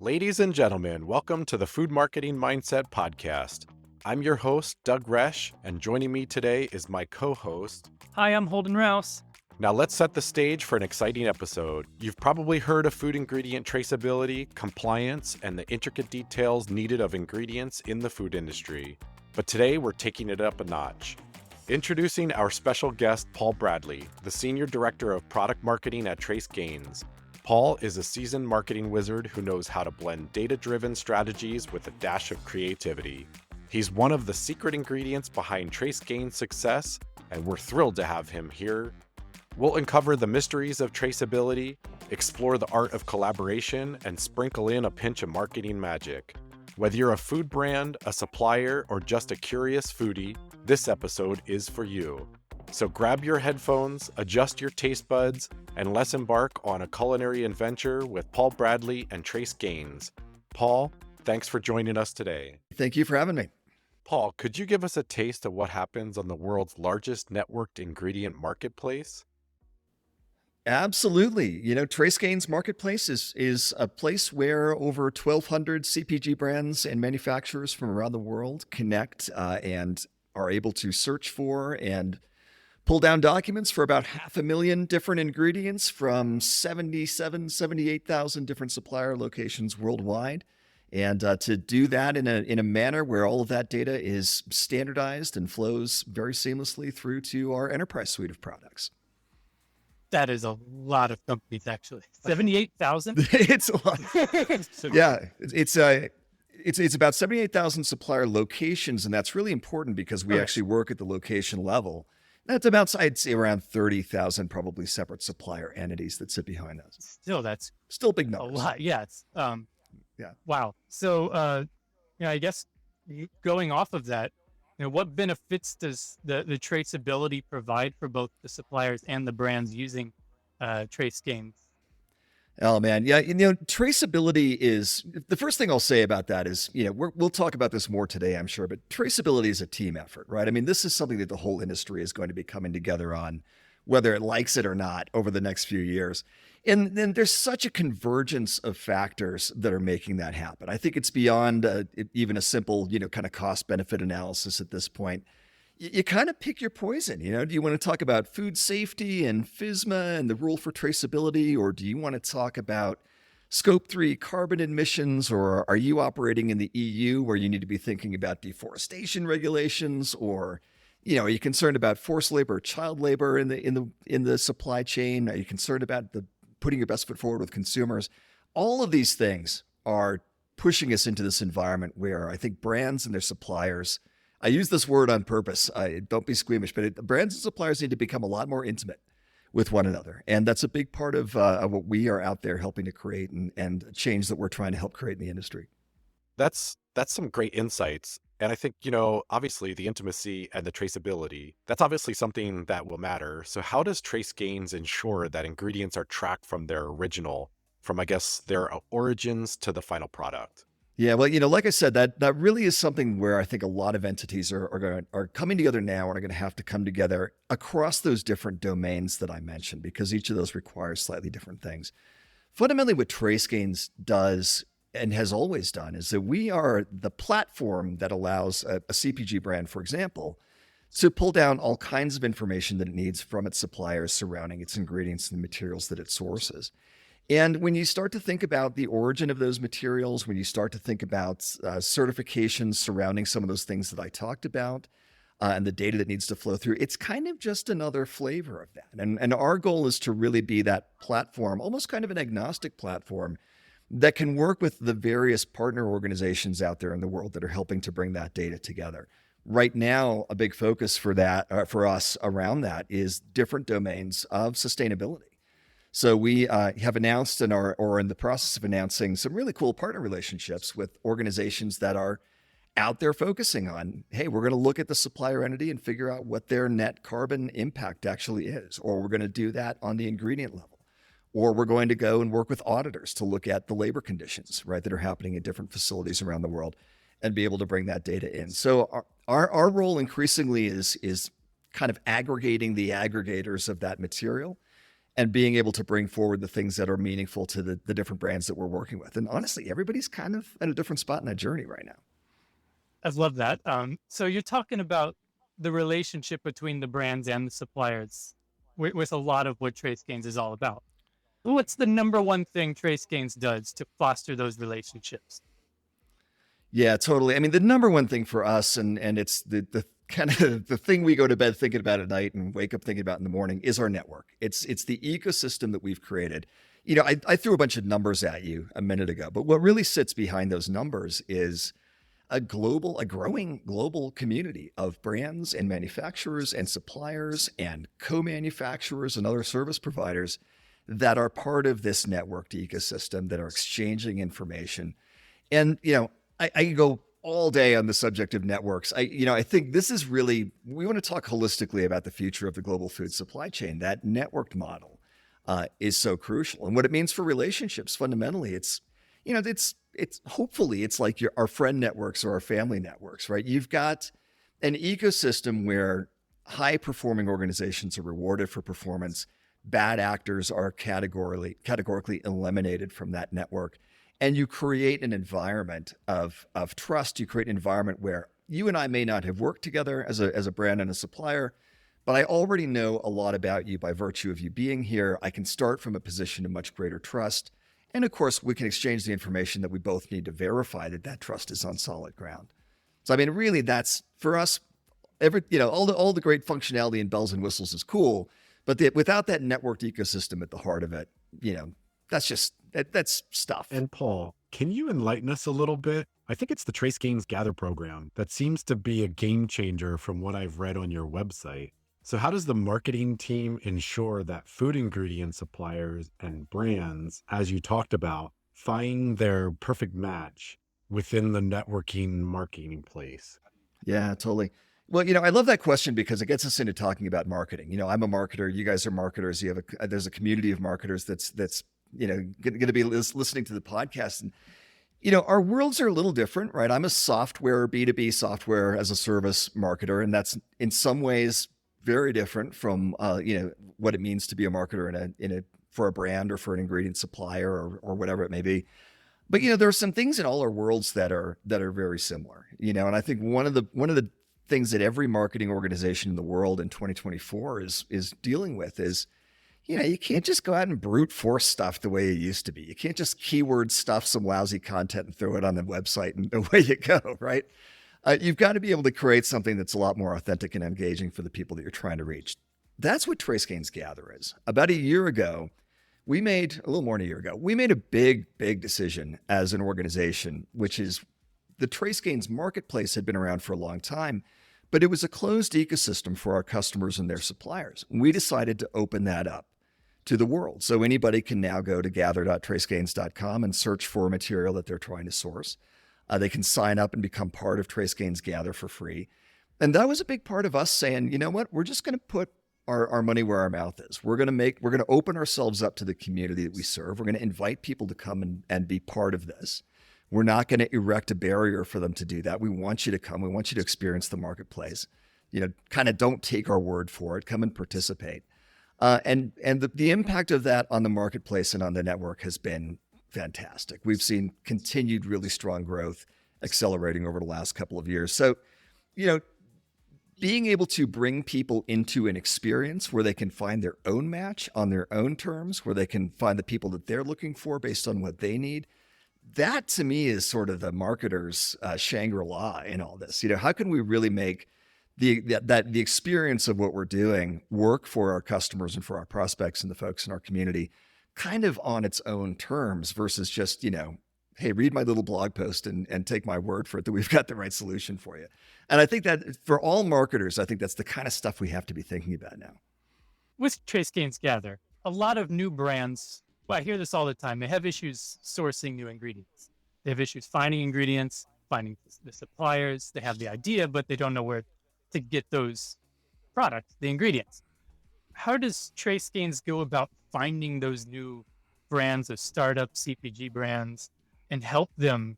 Ladies and gentlemen, welcome to the Food Marketing Mindset Podcast. I'm your host, Doug Resch, and joining me today is my co-host. Hi, I'm Holden Rouse. Now let's set the stage for an exciting episode. You've probably heard of food ingredient traceability, compliance, and the intricate details needed of ingredients in the food industry. But today we're taking it up a notch. Introducing our special guest, Paul Bradley, the Senior Director of Product Marketing at TraceGains. Paul is a seasoned marketing wizard who knows how to blend data-driven strategies with a dash of creativity. He's one of the secret ingredients behind TraceGains' success, and we're thrilled to have him here. We'll uncover the mysteries of traceability, explore the art of collaboration, and sprinkle in a pinch of marketing magic. Whether you're a food brand, a supplier, or just a curious foodie, this episode is for you. So grab your headphones, adjust your taste buds, and let's embark on a culinary adventure with Paul Bradley and TraceGains. Paul, thanks for joining us today. Thank you for having me. Paul, could you give us a taste of what happens on the world's largest networked ingredient marketplace? Absolutely. TraceGains Marketplace is a place where over 1,200 CPG brands and manufacturers from around the world connect and are able to search for and pull down documents for about 500,000 different ingredients from 78,000 different supplier locations worldwide. And to do that in a manner where all of that data is standardized and flows very seamlessly through to our enterprise suite of products. That is a lot of companies, actually. 78,000? It's a lot. Yeah, it's about 78,000 supplier locations, and that's really important because we actually work at the location level. That's about, I'd say, around 30,000 probably separate supplier entities that sit behind us. That's Still big a numbers. lot. Yeah. Yeah. Wow. So, I guess going off of that, what benefits does the traceability provide for both the suppliers and the brands using TraceGains? Oh man, yeah. Traceability is the first thing I'll say about that is, we'll talk about this more today, I'm sure, but traceability is a team effort, right? I mean, this is something that the whole industry is going to be coming together on, whether it likes it or not, over the next few years. And then there's such a convergence of factors that are making that happen. I think it's beyond even a simple, kind of cost benefit analysis at this point. You kind of pick your poison. Do you want to talk about food safety and FSMA and the rule for traceability, or do you want to talk about Scope 3 carbon emissions, or are you operating in the EU where you need to be thinking about deforestation regulations, or are you concerned about forced labor, child labor in the supply chain? Are you concerned about putting your best foot forward with consumers? All of these things are pushing us into this environment where I think brands and their suppliers, I use this word on purpose, don't be squeamish, but brands and suppliers need to become a lot more intimate with one another. And that's a big part of what we are out there helping to create and change that we're trying to help create in the industry. That's some great insights. And I think, obviously the intimacy and the traceability, that's obviously something that will matter. So how does TraceGains ensure that ingredients are tracked from their original, from, I guess, their origins to the final product? Yeah, well, like I said, that really is something where I think a lot of entities are coming together now and are going to have to come together across those different domains that I mentioned, because each of those requires slightly different things. Fundamentally, what TraceGains does and has always done is that we are the platform that allows a CPG brand, for example, to pull down all kinds of information that it needs from its suppliers surrounding its ingredients and the materials that it sources. And when you start to think about the origin of those materials, when you start to think about certifications surrounding some of those things that I talked about, and the data that needs to flow through, it's kind of just another flavor of that. And our goal is to really be that platform, almost kind of an agnostic platform, that can work with the various partner organizations out there in the world that are helping to bring that data together. Right now, a big focus for for us around that is different domains of sustainability. So we have announced and are in the process of announcing some really cool partner relationships with organizations that are out there focusing on, hey, we're going to look at the supplier entity and figure out what their net carbon impact actually is, or we're going to do that on the ingredient level, or we're going to go and work with auditors to look at the labor conditions, right, that are happening in different facilities around the world and be able to bring that data in. So our role increasingly is kind of aggregating the aggregators of that material and being able to bring forward the things that are meaningful to the different brands that we're working with. And honestly, everybody's kind of at a different spot in that journey right now. I love that. So you're talking about the relationship between the brands and the suppliers with a lot of what Trace Gains is all about. What's the number one thing Trace Gains does to foster those relationships? Yeah, totally. I mean, the number one thing for us, and it's the kind of the thing we go to bed thinking about at night and wake up thinking about in the morning, is our network. It's the ecosystem that we've created. You know, I threw a bunch of numbers at you a minute ago, but what really sits behind those numbers is a growing global community of brands and manufacturers and suppliers and co-manufacturers and other service providers that are part of this networked ecosystem, that are exchanging information. And, you know, I can go all day on the subject of networks. I think this is really, we want to talk holistically about the future of the global food supply chain. That networked model is so crucial. And what it means for relationships, fundamentally, it's hopefully it's like our friend networks or our family networks, right? You've got an ecosystem where high performing organizations are rewarded for performance. Bad actors are categorically eliminated from that network. And you create an environment of trust. You create an environment where you and I may not have worked together as a brand and a supplier, but I already know a lot about you by virtue of you being here. I can start from a position of much greater trust. And of course, we can exchange the information that we both need to verify that trust is on solid ground. So, I mean, really, that's for us. All the great functionality and bells and whistles is cool, but without that networked ecosystem at the heart of it, that's stuff. And Paul, can you enlighten us a little bit? I think it's the Trace Gains Gather program that seems to be a game changer from what I've read on your website. So how does the marketing team ensure that food ingredient suppliers and brands, as you talked about, find their perfect match within the networking marketing place? Yeah, totally. Well, I love that question because it gets us into talking about marketing. I'm a marketer. You guys are marketers. There's a community of marketers that's going to be listening to the podcast. And, our worlds are a little different, right? I'm a B2B software as a service marketer. And that's in some ways very different from, what it means to be a marketer for a brand or for an ingredient supplier or whatever it may be. But, there are some things in all our worlds that are very similar, and I think one of the things that every marketing organization in the world in 2024 is dealing with is, you can't just go out and brute force stuff the way it used to be. You can't just keyword stuff some lousy content and throw it on the website and away you go, right? You've got to be able to create something that's a lot more authentic and engaging for the people that you're trying to reach. That's what Trace Gains Gather is. About a little more than a year ago, we made a big decision as an organization, which is the Trace Gains marketplace had been around for a long time, but it was a closed ecosystem for our customers and their suppliers. We decided to open that up to the world. So anybody can now go to gather.tracegains.com and search for material that they're trying to source. They can sign up and become part of Trace Gains Gather for free. And that was a big part of us saying, you know what, we're just going to put our money where our mouth is. We're going to open ourselves up to the community that we serve. We're going to invite people to come and be part of this. We're not going to erect a barrier for them to do that. We want you to come. We want you to experience the marketplace. Kind of don't take our word for it. Come and participate. And the impact of that on the marketplace and on the network has been fantastic. We've seen continued really strong growth accelerating over the last couple of years. So, being able to bring people into an experience where they can find their own match on their own terms, where they can find the people that they're looking for based on what they need, that to me is sort of the marketer's Shangri-La in all this. How can we really make the experience of what we're doing work for our customers and for our prospects and the folks in our community kind of on its own terms versus just, hey, read my little blog post and take my word for it that we've got the right solution for you. And I think that for all marketers, I think that's the kind of stuff we have to be thinking about now. With Trace Gains Gather, a lot of new brands, I hear this all the time, they have issues sourcing new ingredients. They have issues finding ingredients, finding the suppliers. They have the idea, but they don't know where to get those products, the ingredients. How does Trace Gains go about finding those new brands, those startup CPG brands, and help them,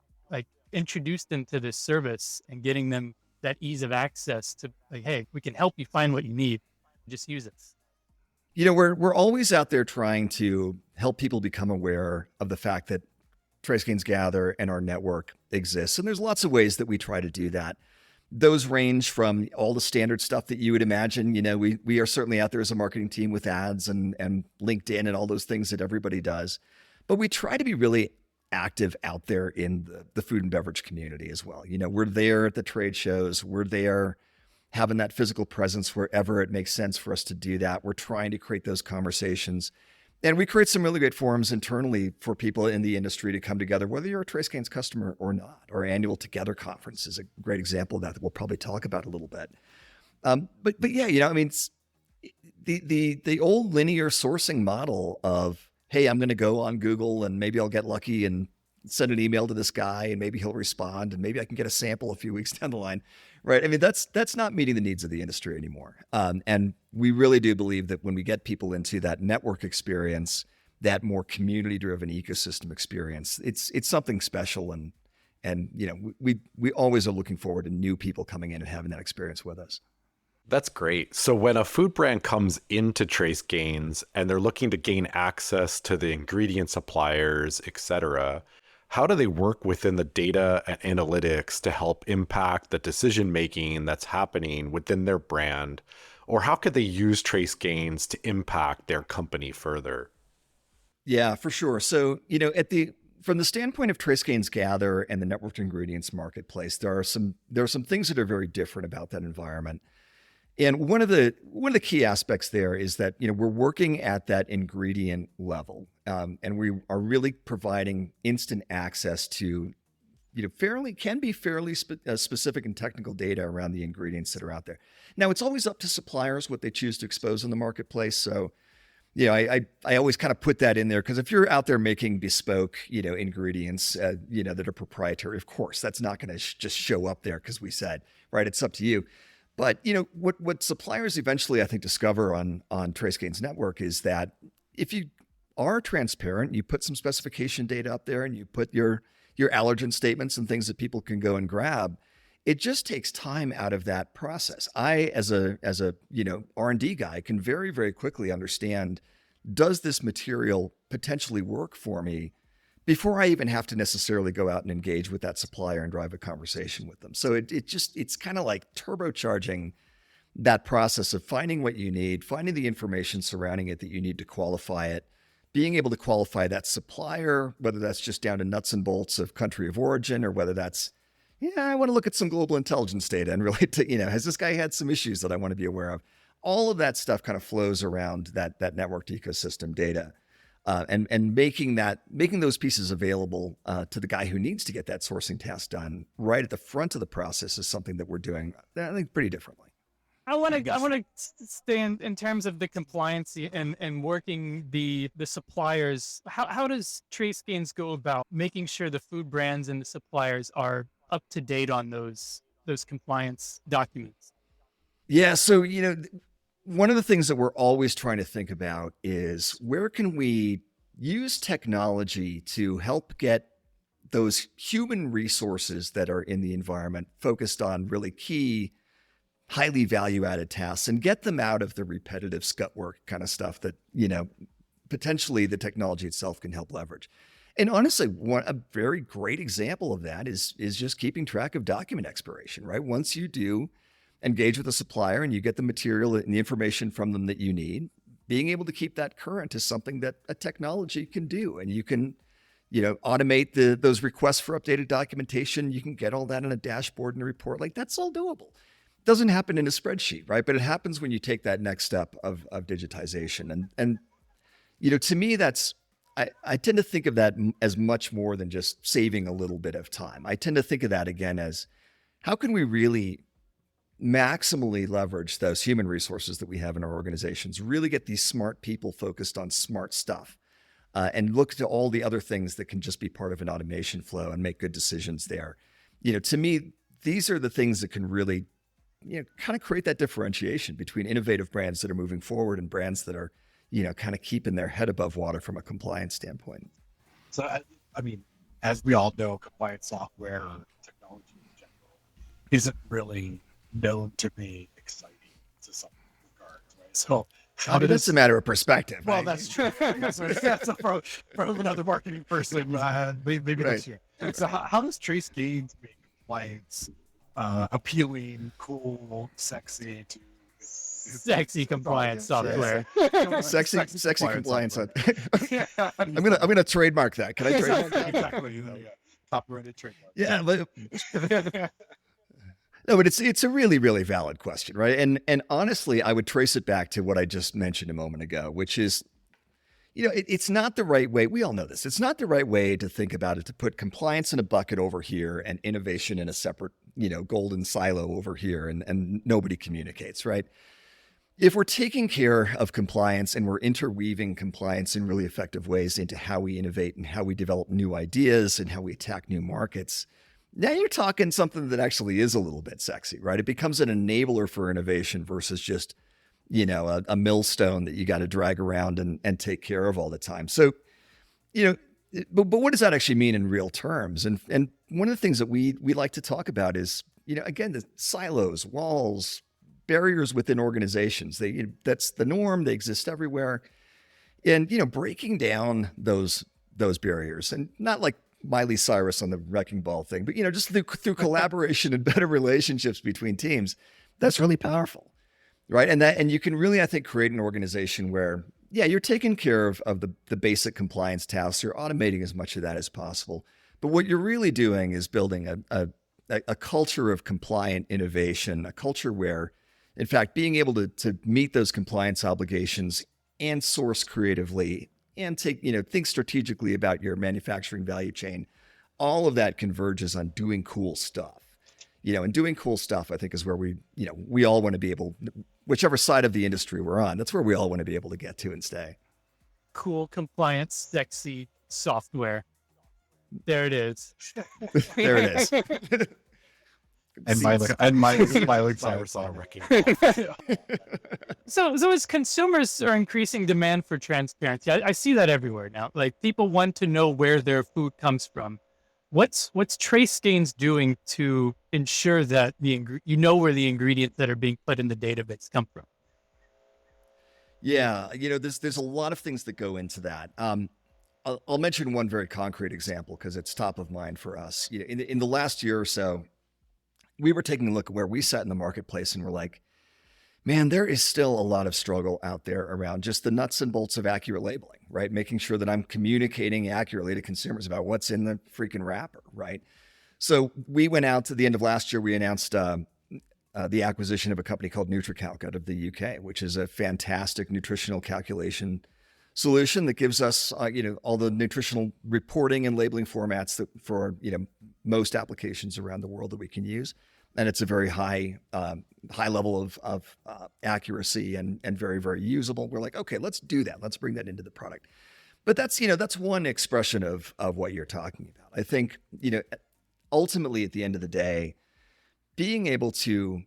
introduce them to this service and getting them that ease of access to, hey, we can help you find what you need. Just use us. We're always out there trying to help people become aware of the fact that TraceGains Gather and our network exists. And there's lots of ways that we try to do that. Those range from all the standard stuff that you would imagine. We are certainly out there as a marketing team with ads and LinkedIn and all those things that everybody does. But we try to be really active out there in the food and beverage community as well. We're there at the trade shows. We're there having that physical presence wherever it makes sense for us to do that. We're trying to create those conversations. And we create some really great forums internally for people in the industry to come together, whether you're a TraceGains customer or not. Our annual Together conference is a great example of that we'll probably talk about a little bit. But yeah, it's the old linear sourcing model of, hey, I'm going to go on Google and maybe I'll get lucky and send an email to this guy and maybe he'll respond and maybe I can get a sample a few weeks down the line, right? I mean, that's not meeting the needs of the industry anymore. And we really do believe that when we get people into that network experience, that more community-driven ecosystem experience, it's something special. And we always are looking forward to new people coming in and having that experience with us. That's great. So when a food brand comes into TraceGains and they're looking to gain access to the ingredient suppliers, et cetera, how do they work within the data and analytics to help impact the decision-making that's happening within their brand? Or how could they use TraceGains to impact their company further? Yeah, for sure. So, from the standpoint of TraceGains Gather and the networked ingredients marketplace, there are some things that are very different about that environment. And one of the key aspects there is that we're working at that ingredient level, and we are really providing instant access to fairly specific and technical data around the ingredients that are out there. Now, it's always up to suppliers what they choose to expose in the marketplace. So, I always kind of put that in there because if you're out there making bespoke ingredients that are proprietary, of course that's not going to just show up there because we said, right, it's up to you. But what suppliers eventually I think discover on TraceGains Network is that if you are transparent, you put some specification data up there and you put your allergen statements and things that people can go and grab, it just takes time out of that process. I, as a R&D guy, can very, very quickly understand, does this material potentially work for me before I even have to necessarily go out and engage with that supplier and drive a conversation with them. So it's kind of like turbocharging that process of finding what you need, finding the information surrounding it that you need to qualify it, being able to qualify that supplier, whether that's just down to nuts and bolts of country of origin, or whether that's, I want to look at some global intelligence data and relate to, has this guy had some issues that I want to be aware of? All of that stuff kind of flows around that networked ecosystem data. And making those pieces available to the guy who needs to get that sourcing task done right at the front of the process is something that we're doing, I think, pretty differently. I want to stay in terms of the compliance and working the suppliers. How does TraceGains go about making sure the food brands and the suppliers are up to date on those compliance documents? Yeah, so one of the things that we're always trying to think about is where can we use technology to help get those human resources that are in the environment focused on really key, highly value-added tasks and get them out of the repetitive scut work kind of stuff that, potentially the technology itself can help leverage. And honestly, a very great example of that is just keeping track of document expiration, right? Once you do engage with a supplier and you get the material and the information from them that you need, being able to keep that current is something that a technology can do. And you can, automate those requests for updated documentation. You can get all that in a dashboard and a report. Like, that's all doable. It doesn't happen in a spreadsheet, right? But it happens when you take that next step of digitization. And to me, I tend to think of that as much more than just saving a little bit of time. I tend to think of that again as, how can we really maximally leverage those human resources that we have in our organizations, really get these smart people focused on smart stuff, and look to all the other things that can just be part of an automation flow and make good decisions there. To me, these are the things that can really, kind of create that differentiation between innovative brands that are moving forward and brands that are, kind of keeping their head above water from a compliance standpoint. So, I mean, as we all know, compliance software technology in general isn't really known to be exciting to some regards, right? So How did That's a this? matter of perspective. Well, Right? that's true. That's a from another marketing person. Maybe Right. next year. So how does Trace Gains make compliance appealing, cool, sexy to Sexy compliance software. Sexy compliance. software. I'm gonna trademark that. Can I trademark that? Exactly. Yeah. Copyrighted trademark. Yeah, but no, but it's a really, really valid question, right? And honestly, I would trace it back to what I just mentioned a moment ago, which is, it's not the right way. We all know this. It's not the right way to think about it, to put compliance in a bucket over here and innovation in a separate, golden silo over here, and nobody communicates, right? If we're taking care of compliance and we're interweaving compliance in really effective ways into how we innovate and how we develop new ideas and how we attack new markets, now you're talking something that actually is a little bit sexy, right? It becomes an enabler for innovation versus just, a millstone that you got to drag around and take care of all the time. So, but what does that actually mean in real terms? And one of the things that we like to talk about is, again, the silos, walls, barriers within organizations. That's the norm. They exist everywhere. And, breaking down those barriers, and not like Miley Cyrus on the wrecking ball thing, but, just through collaboration and better relationships between teams, that's really powerful. Right. And you can really, I think, create an organization where, you're taking care of the basic compliance tasks. You're automating as much of that as possible. But what you're really doing is building a culture of compliant innovation, a culture where, in fact, being able to meet those compliance obligations and source creatively and think strategically about your manufacturing value chain, all of that converges on doing cool stuff. And doing cool stuff, I think, is where we all want to be able, whichever side of the industry we're on, that's where we all want to be able to get to and stay. Cool compliance, sexy software. There it is. There it is. And Miley Cyrus Cyrus on a on wrecking ball. So as consumers are increasing demand for transparency, I see that everywhere now. Like, people want to know where their food comes from. What's Trace Gains doing to ensure that where the ingredients that are being put in the database come from? Yeah, there's a lot of things that go into that. I'll mention one very concrete example because it's top of mind for us. In the last year or so, we were taking a look at where we sat in the marketplace, and we're like, man, there is still a lot of struggle out there around just the nuts and bolts of accurate labeling, right? Making sure that I'm communicating accurately to consumers about what's in the freaking wrapper, right? So we went out to the end of last year, we announced the acquisition of a company called NutriCalc out of the UK, which is a fantastic nutritional calculation solution that gives us, all the nutritional reporting and labeling formats that for, most applications around the world that we can use. And it's a very high level of accuracy and very, very usable. We're like, okay, let's do that. Let's bring that into the product. But that's one expression of what you're talking about. I think, ultimately at the end of the day, being able to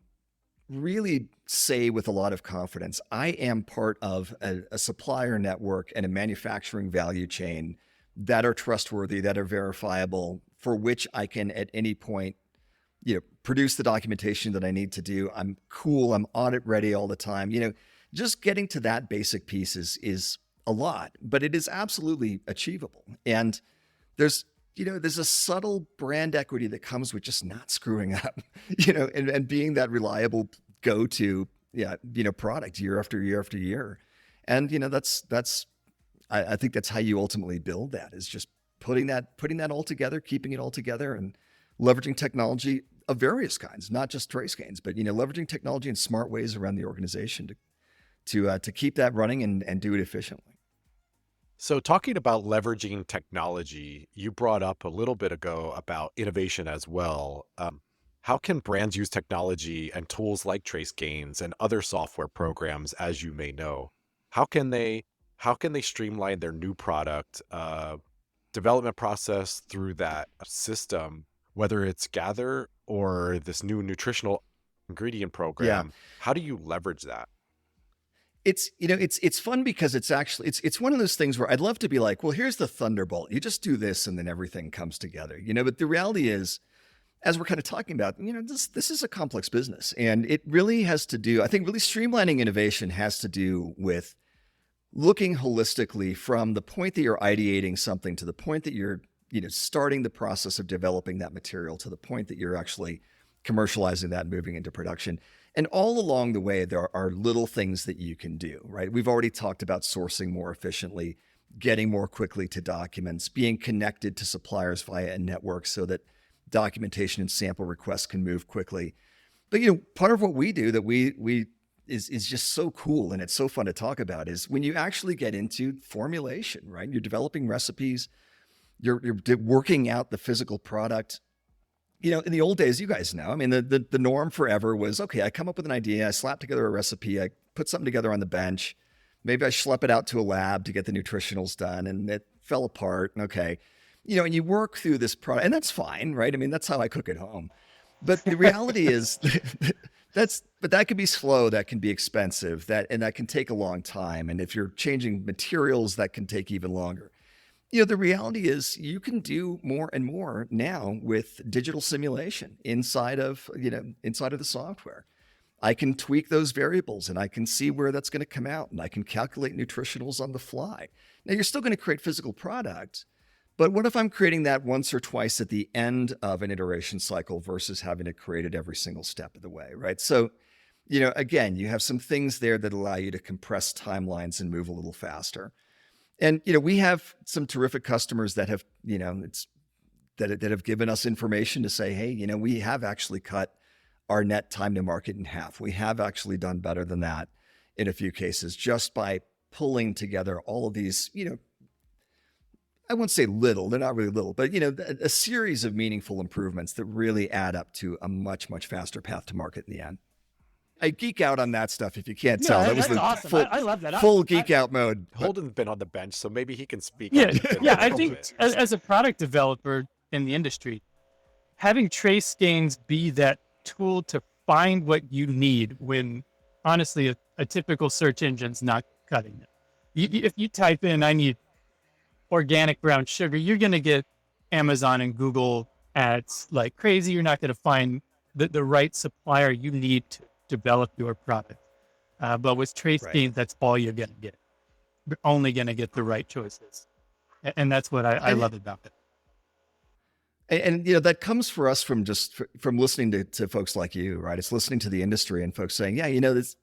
really say with a lot of confidence, I am part of a supplier network and a manufacturing value chain that are trustworthy, that are verifiable, for which I can at any point, produce the documentation that I need to do. I'm cool. I'm audit ready all the time. Just getting to that basic piece is a lot, but it is absolutely achievable. And there's a subtle brand equity that comes with just not screwing up, and being that reliable go-to, product year after year after year. And, I think that's how you ultimately build that, is just putting that all together, keeping it all together, and leveraging technology of various kinds, not just Trace Gains, but, leveraging technology in smart ways around the organization to keep that running and do it efficiently. So talking about leveraging technology, you brought up a little bit ago about innovation as well. How can brands use technology and tools like Trace Gains and other software programs, as you may know? How can they streamline their new product development process through that system, whether it's Gather or this new nutritional ingredient program? Yeah. How do you leverage that? It's fun because it's one of those things where I'd love to be like, well, here's the thunderbolt. You just do this and then everything comes together, but the reality is, as we're kind of talking about, this is a complex business, and it really has to do, I think really streamlining innovation has to do with looking holistically from the point that you're ideating something to the point that you're, starting the process of developing that material to the point that you're actually commercializing that and moving into production. And all along the way, there are little things that you can do, right? We've already talked about sourcing more efficiently, getting more quickly to documents, being connected to suppliers via a network so that documentation and sample requests can move quickly. But part of what we do that we is just so cool and it's so fun to talk about is when you actually get into formulation, right? You're developing recipes, you're working out the physical product. In the old days, you guys know, I mean, the norm forever was, okay, I come up with an idea, I slap together a recipe, I put something together on the bench, maybe I schlep it out to a lab to get the nutritionals done, and it fell apart. And okay, and you work through this product, and that's fine, right? I mean, that's how I cook at home. But the reality is but that can be slow, that can be expensive, and that can take a long time. And if you're changing materials, that can take even longer. The reality is you can do more and more now with digital simulation inside of the software. I can tweak those variables and I can see where that's going to come out, and I can calculate nutritionals on the fly. Now, you're still going to create physical product, but what if I'm creating that once or twice at the end of an iteration cycle versus having to create it every single step of the way, right? So, again, you have some things there that allow you to compress timelines and move a little faster. And, we have some terrific customers that have, that have given us information to say, hey, we have actually cut our net time to market in half. We have actually done better than that in a few cases just by pulling together all of these, I won't say little, they're not really little, but, a series of meaningful improvements that really add up to a much, much faster path to market in the end. I geek out on that stuff if you can't tell. That was that's the awesome. full, I love that. full geek out mode. Holden's been on the bench, so maybe he can speak. Yeah, on it a yeah. I little think bit. as a product developer in the industry, having TraceGains be that tool to find what you need when honestly a typical search engine's not cutting it. If you type in, I need organic brown sugar, you're going to get Amazon and Google ads like crazy. You're not going to find the right supplier you need to develop your product. But with TraceGains, that's all you're going to get. You're only going to get the right choices. And that's what I love about it. And that comes for us from from listening to folks like you, right? It's listening to the industry and folks saying, yeah, this.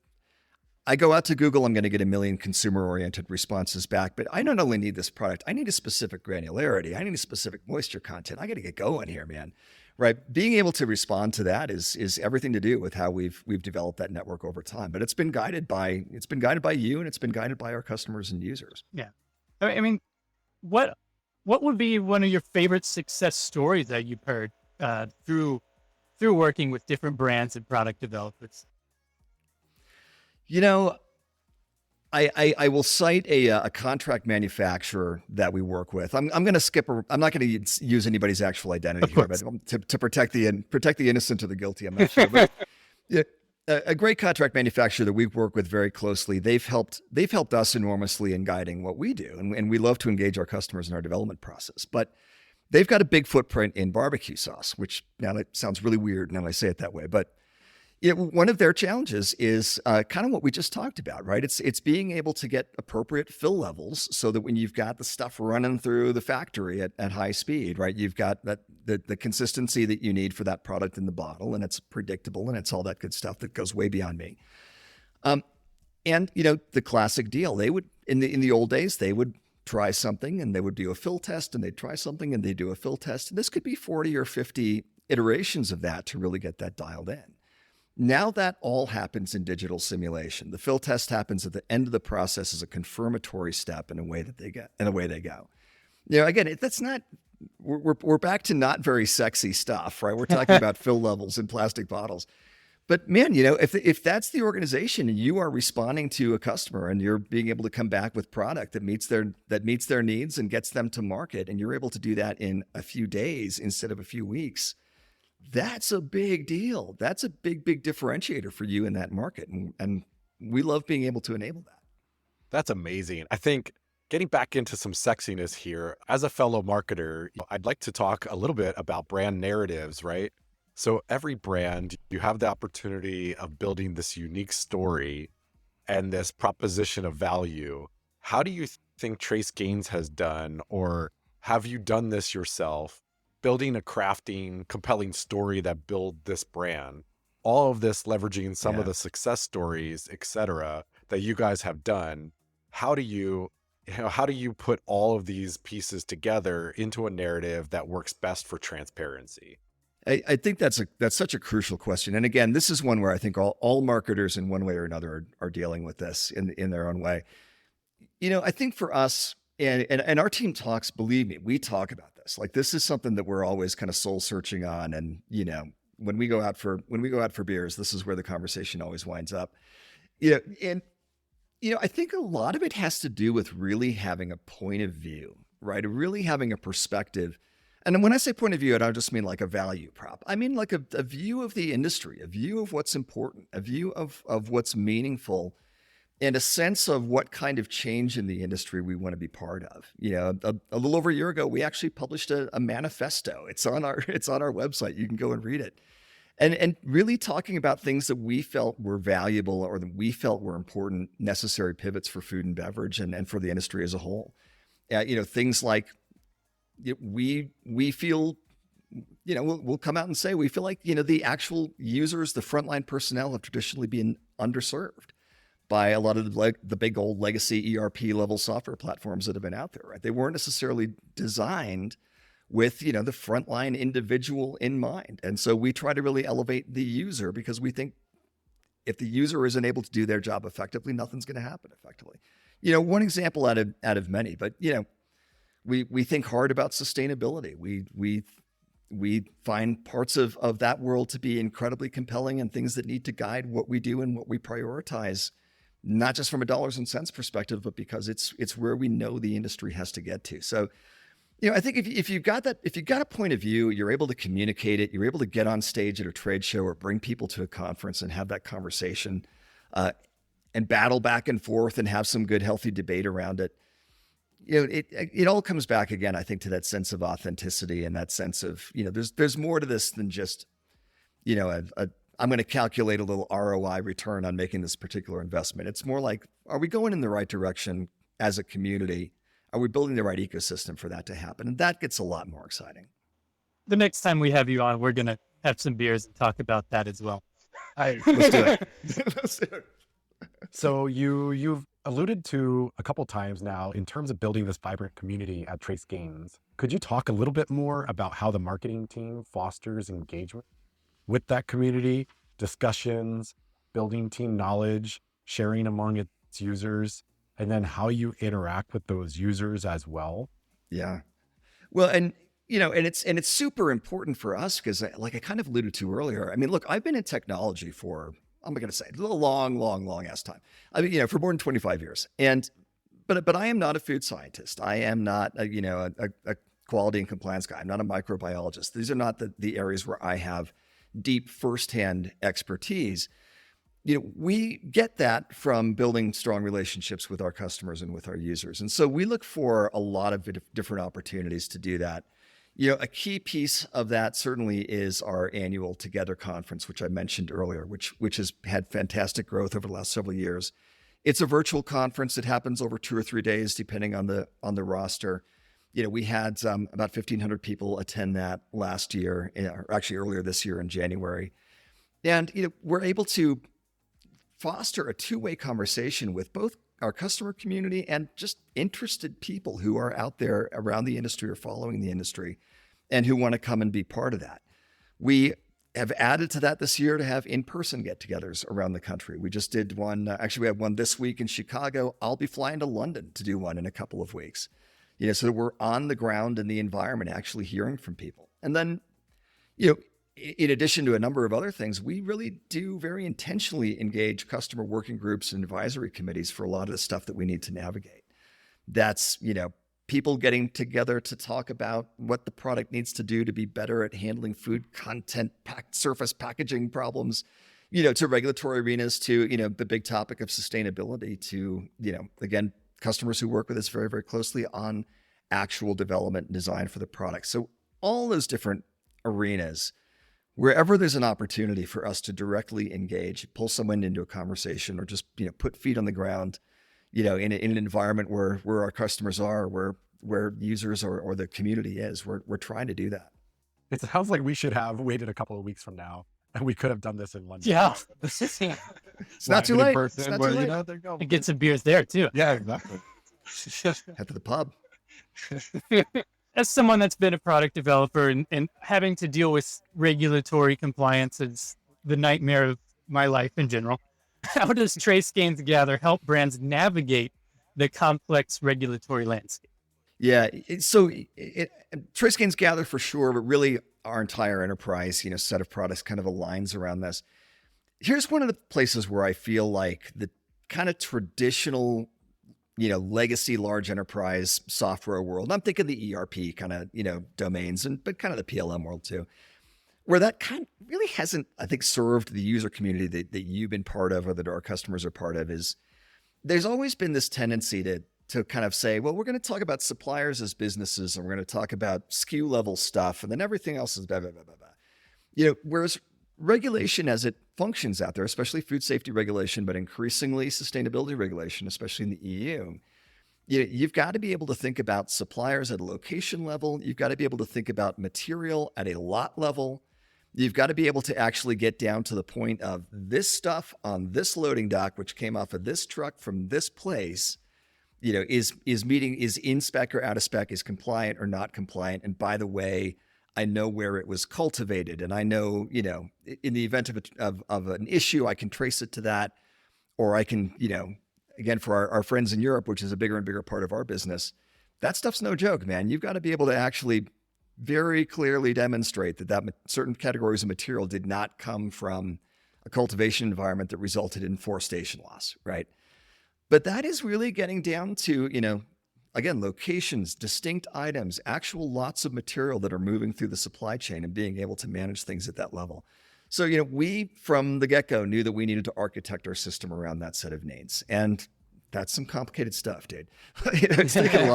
I go out to Google, I'm going to get a million consumer-oriented responses back, but I not only need this product, I need a specific granularity. I need a specific moisture content. I got to get going here, man. Right? Being able to respond to that is everything to do with how we've developed that network over time. But it's been guided by you, and it's been guided by our customers and users. Yeah, I mean, what would be one of your favorite success stories that you've heard through working with different brands and product developers? I will cite a contract manufacturer that we work with. I'm going to skip. I'm not going to use anybody's actual identity here, but to protect the innocent or the guilty, I'm not sure. But yeah, a great contract manufacturer that we work with very closely. They've helped us enormously in guiding what we do, and we love to engage our customers in our development process. But they've got a big footprint in barbecue sauce, which now that sounds really weird now I say it that way, but. One of their challenges is kind of what we just talked about, right? It's being able to get appropriate fill levels so that when you've got the stuff running through the factory at high speed, right? You've got the consistency that you need for that product in the bottle, and it's predictable, and it's all that good stuff that goes way beyond me. And the classic deal, they would in the old days they would try something and they would do a fill test, and they'd try something and they'd do a fill test. And this could be 40 or 50 iterations of that to really get that dialed in. Now that all happens in digital simulation. The fill test happens at the end of the process as a confirmatory step in a way that they get, in a way they go. Again, that's not, we're back to not very sexy stuff, right? We're talking about fill levels in plastic bottles. But man, if that's the organization and you are responding to a customer and you're being able to come back with product that meets their needs and gets them to market, and you're able to do that in a few days instead of a few weeks, that's a big deal. That's a big differentiator for you in that market. And we love being able to enable that. That's amazing. I think getting back into some sexiness here, as a fellow marketer, I'd like to talk a little bit about brand narratives, right? So every brand, you have the opportunity of building this unique story and this proposition of value. How do you think Trace Gaines has done, or have you done this yourself, building a crafting, compelling story that build this brand? All of this leveraging some of Yeah. the success stories, et cetera, that you guys have done. How do how do you put all of these pieces together into a narrative that works best for transparency? I think that's such a crucial question. And again, this is one where I think all marketers in one way or another are dealing with this in their own way. I think for us and our team talks, believe me, we talk about this. Like this is something that we're always kind of soul searching on. And, when we go out for beers, this is where the conversation always winds up. And I think a lot of it has to do with really having a point of view, right? Really having a perspective. And when I say point of view, I don't just mean like a value prop. I mean like a view of the industry, a view of what's important, a view of what's meaningful, and a sense of what kind of change in the industry we want to be part of. A little over a year ago, we actually published a manifesto. It's on our website. You can go and read it. And really talking about things that we felt were valuable or that we felt were important, necessary pivots for food and beverage and for the industry as a whole. Things like we feel, we'll come out and say we feel like, the actual users, the frontline personnel have traditionally been underserved by a lot of the big old legacy ERP level software platforms that have been out there, right? They weren't necessarily designed with, the frontline individual in mind. And so we try to really elevate the user because we think if the user isn't able to do their job effectively, nothing's going to happen effectively. One example out of many, but, we think hard about sustainability. We find parts of that world to be incredibly compelling and things that need to guide what we do and what we prioritize, not just from a dollars and cents perspective, but because it's where we know the industry has to get to. So, I think if you've got a point of view, you're able to communicate it, you're able to get on stage at a trade show or bring people to a conference and have that conversation, and battle back and forth and have some good, healthy debate around it. It all comes back again, I think, to that sense of authenticity and that sense of, there's more to this than just, I'm going to calculate a little ROI return on making this particular investment. It's more like, are we going in the right direction as a community? Are we building the right ecosystem for that to happen? And that gets a lot more exciting. The next time we have you on, we're going to have some beers and talk about that as well. Let's do it. Let's do it. So you've alluded to a couple times now in terms of building this vibrant community at Trace Gaines. Could you talk a little bit more about how the marketing team fosters engagement with that community, discussions, building team knowledge, sharing among its users, and then how you interact with those users as well? Yeah. Well, and it's super important for us because, like I kind of alluded to earlier, I mean, look, I've been in technology for, I'm going to say, a long ass time. I mean, for more than 25 years. But I am not a food scientist. I am not a quality and compliance guy. I'm not a microbiologist. These are not the areas where I have deep firsthand expertise. We get that from building strong relationships with our customers and with our users. And so we look for a lot of different opportunities to do that. A key piece of that certainly is our annual Together conference, which I mentioned earlier, which has had fantastic growth over the last several years. It's a virtual conference. It happens over 2 or 3 days, depending on the roster. We had about 1,500 people attend that last year, or actually earlier this year in January. And we're able to foster a two-way conversation with both our customer community and just interested people who are out there around the industry or following the industry and who want to come and be part of that. We have added to that this year to have in-person get-togethers around the country. We just did one, actually we have one this week in Chicago. I'll be flying to London to do one in a couple of weeks. So that we're on the ground in the environment, actually hearing from people. And then, in addition to a number of other things, we really do very intentionally engage customer working groups and advisory committees for a lot of the stuff that we need to navigate. That's, people getting together to talk about what the product needs to do to be better at handling food content, surface packaging problems, to regulatory arenas, to, the big topic of sustainability, to, again, customers who work with us very, very closely on actual development and design for the product. So all those different arenas, wherever there's an opportunity for us to directly engage, pull someone into a conversation, or just, put feet on the ground, in an environment where our customers are, where users or the community is, we're trying to do that. It sounds like we should have waited a couple of weeks from now, and we could have done this in London. Yeah. It's not too late. It's not too late. There you go. And get some beers there too. Yeah, exactly. Head to the pub. As someone that's been a product developer and having to deal with regulatory compliance is the nightmare of my life in general, how does TraceGains Gather help brands navigate the complex regulatory landscape? Yeah. TraceGains Gather for sure, but really our entire enterprise, set of products kind of aligns around this. Here's one of the places where I feel like the kind of traditional, legacy large enterprise software world, I'm thinking the ERP kind of, domains, but kind of the PLM world too, where that kind of really hasn't, I think, served the user community that you've been part of or that our customers are part of. Is there's always been this tendency to kind of say, well, we're going to talk about suppliers as businesses, and we're going to talk about SKU level stuff, and then everything else is blah, blah, blah, blah, blah. Whereas regulation as it functions out there, especially food safety regulation, but increasingly sustainability regulation, especially in the EU, you've got to be able to think about suppliers at a location level. You've got to be able to think about material at a lot level. You've got to be able to actually get down to the point of this stuff on this loading dock, which came off of this truck from this place, is in spec or out of spec, is compliant or not compliant. And by the way, I know where it was cultivated, and I know, in the event of an issue, I can trace it to that, or I can, again, for our friends in Europe, which is a bigger and bigger part of our business, that stuff's no joke, man. You've got to be able to actually very clearly demonstrate that certain categories of material did not come from a cultivation environment that resulted in forestation loss, right? But that is really getting down to, again, locations, distinct items, actual lots of material that are moving through the supply chain and being able to manage things at that level. So, we from the get-go knew that we needed to architect our system around that set of needs. And that's some complicated stuff, dude. It's taken a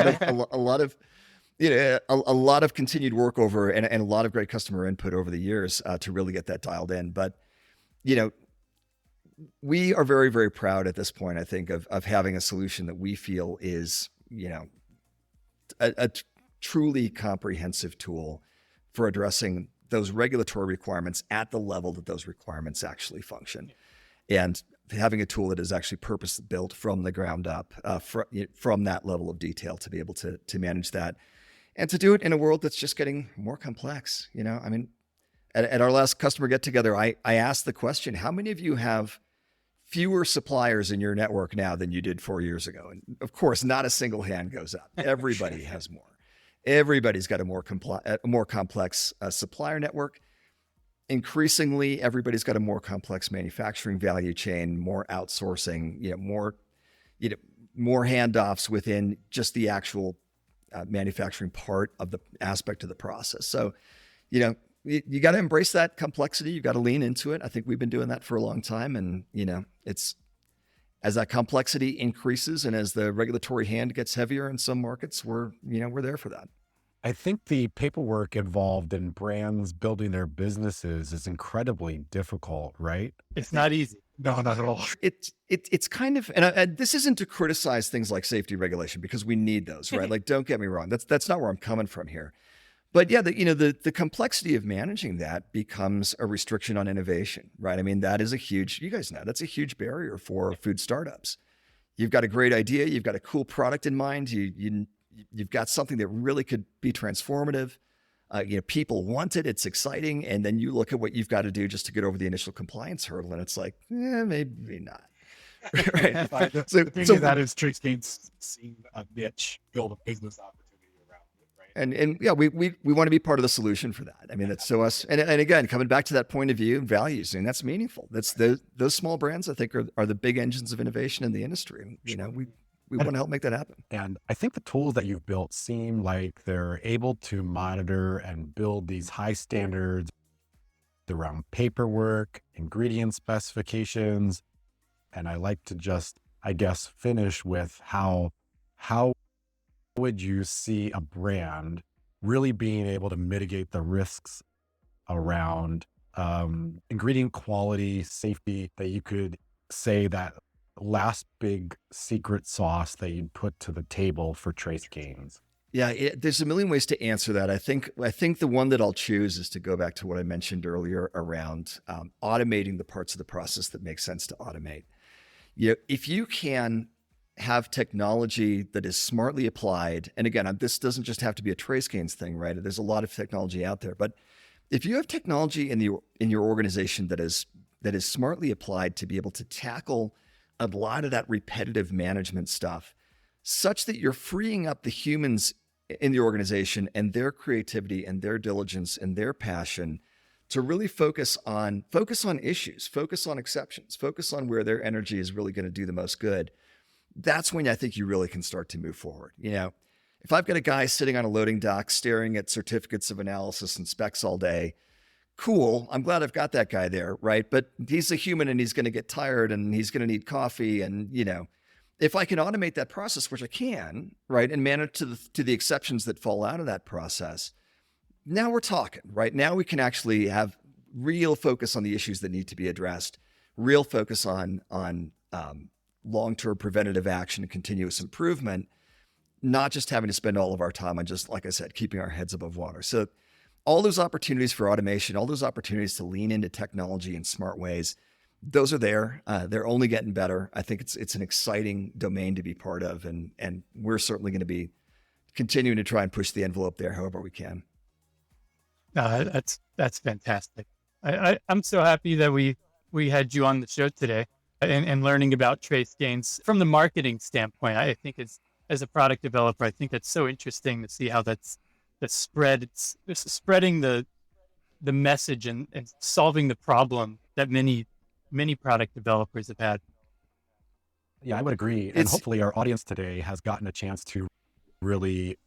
lot of continued work over and a lot of great customer input over the years to really get that dialed in. But, we are very, very proud at this point, I think, of having a solution that we feel is, a truly comprehensive tool for addressing those regulatory requirements at the level that those requirements actually function. And having a tool that is actually purpose built from the ground up, from that level of detail to be able to manage that and to do it in a world that's just getting more complex. I mean, at our last customer get together, I asked the question, how many of you have fewer suppliers in your network now than you did 4 years ago? And of course, not a single hand goes up. Everybody has more. Everybody's got a more complex supplier network. Increasingly, everybody's got a more complex manufacturing value chain, more outsourcing, more handoffs within just the actual manufacturing part of the aspect of the process. So, you got to embrace that complexity. You got to lean into it. I think we've been doing that for a long time. And, it's as that complexity increases and as the regulatory hand gets heavier in some markets, we're there for that. I think the paperwork involved in brands building their businesses is incredibly difficult, right? It's not easy. No, not at all. It's kind of, and this isn't to criticize things like safety regulation, because we need those, right? Like, don't get me wrong. That's not where I'm coming from here. But yeah, the complexity of managing that becomes a restriction on innovation, right? I mean, that is you guys know, that's a huge barrier for food startups. You've got a great idea. You've got a cool product in mind. You've got something that really could be transformative. People want it. It's exciting. And then you look at what you've got to do just to get over the initial compliance hurdle. And it's like, maybe not. Right. The thing is that is TraceGains seeing a niche, build a business opportunity around it, right? And yeah, we want to be part of the solution for that. I mean, that's so us. And again, coming back to that point of view and values, and that's meaningful. That's those small brands, I think, are the big engines of innovation in the industry. And, we want to help make that happen. And I think the tools that you've built seem like they're able to monitor and build these high standards around paperwork, ingredient specifications. And I like to just, I guess, finish with how would you see a brand really being able to mitigate the risks around ingredient quality, safety that you could say that last big secret sauce that you'd put to the table for Trace Gains? Yeah, there's a million ways to answer that. I think the one that I'll choose is to go back to what I mentioned earlier around automating the parts of the process that make sense to automate. If you can have technology that is smartly applied, and again, this doesn't just have to be a Trace Gains thing, right? There's a lot of technology out there, but if you have technology in your organization that is smartly applied to be able to tackle a lot of that repetitive management stuff, such that you're freeing up the humans in the organization and their creativity and their diligence and their passion to really focus on issues, focus on exceptions, focus on where their energy is really going to do the most good. That's when I think you really can start to move forward. If I've got a guy sitting on a loading dock staring at certificates of analysis and specs all day, cool, I'm glad I've got that guy there, right? But he's a human and he's going to get tired and he's going to need coffee. And, if I can automate that process, which I can, right, and manage to the exceptions that fall out of that process, now we're talking, right? Now we can actually have real focus on the issues that need to be addressed, real focus on long-term preventative action and continuous improvement, not just having to spend all of our time on just, like I said, keeping our heads above water. So all those opportunities for automation, all those opportunities to lean into technology in smart ways, those are there. They're only getting better. I think it's an exciting domain to be part of, and we're certainly going to be continuing to try and push the envelope there however we can. That's fantastic. I'm so happy that we had you on the show today and learning about Trace Gains from the marketing standpoint. I think as a product developer, I think that's so interesting to see how that's spread. It's spreading the message and solving the problem that many product developers have had. Yeah, I would agree. And hopefully our audience today has gotten a chance to really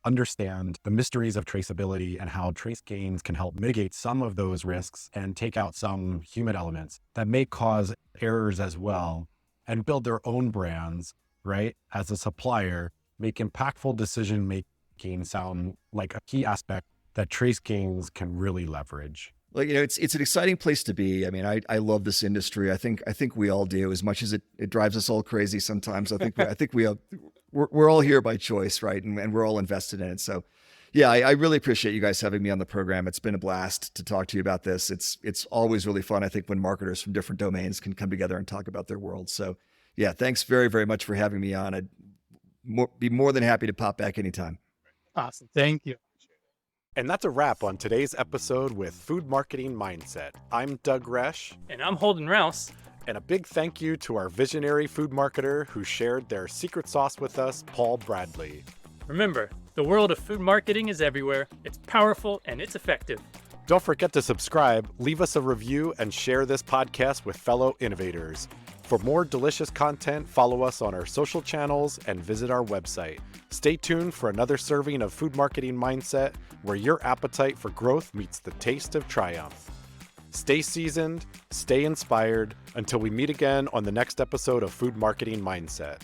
understand the mysteries of traceability and how Trace Gains can help mitigate some of those risks and take out some human elements that may cause errors as well, and build their own brands, right? As a supplier, make impactful decision making sound like a key aspect that Trace Gains can really leverage. Well, it's an exciting place to be. I mean, I love this industry. I think we all do, as much as it drives us all crazy sometimes. I think we're all here by choice, right? And we're all invested in it. So yeah, I really appreciate you guys having me on the program. It's been a blast to talk to you about this. It's always really fun, I think, when marketers from different domains can come together and talk about their world. So yeah, thanks very, very much for having me on. I'd be more than happy to pop back anytime. Awesome. Thank you. And that's a wrap on today's episode with Food Marketing Mindset. I'm Doug Resch. And I'm Holden Rouse. And a big thank you to our visionary food marketer who shared their secret sauce with us, Paul Bradley. Remember, the world of food marketing is everywhere. It's powerful and it's effective. Don't forget to subscribe, leave us a review, and share this podcast with fellow innovators. For more delicious content, follow us on our social channels and visit our website. Stay tuned for another serving of Food Marketing Mindset, where your appetite for growth meets the taste of triumph. Stay seasoned, stay inspired, until we meet again on the next episode of Food Marketing Mindset.